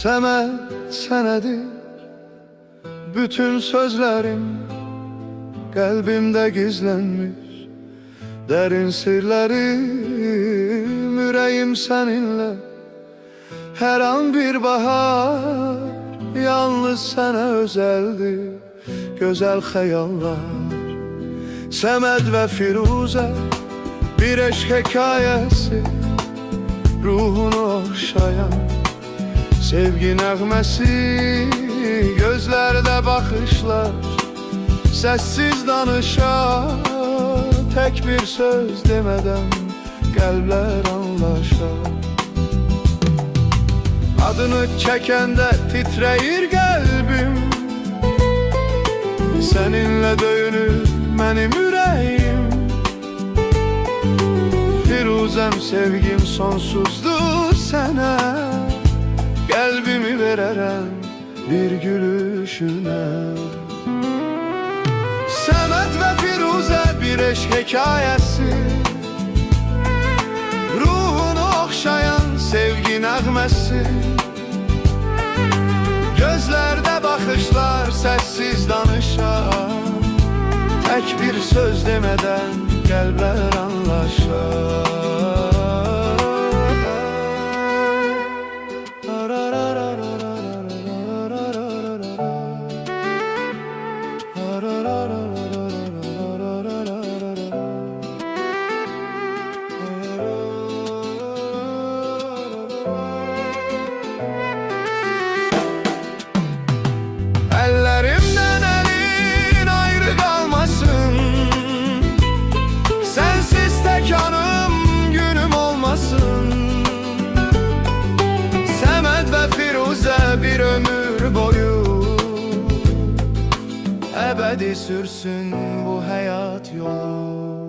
Səməd sənədir bütün sözlerim, kalbimde gizlenmiş derin sırlarım. Yüreğim seninle her an bir bahar, yalnız sana özeldir güzel hayallar. Səməd ve Firuze bir eşk hikayesi, ruhunu okşayan sevgi nəğməsi. Gözlerde bakışlar, sessiz danışar, tek bir söz demeden kalpler anlaşar. Adını çekende titreyir kalbim, seninle döyünür benim yüreğim. Firuzem sevgim sonsuzdur sana, kalbimi vererem bir gülüşüne. Səməd ve Firuze bir eşk hikayesi, ruhunu okşayan sevgi nəğməsi. Gözlerde bakışlar sessiz danışar, tek bir söz demeden kalpler anlaşar. Ellerimden elin ayrı kalmasın, sensiz tek anım günüm olmasın. Səməd ve Firuze bir ömür boyu ebedi sürsün bu hayat yolu.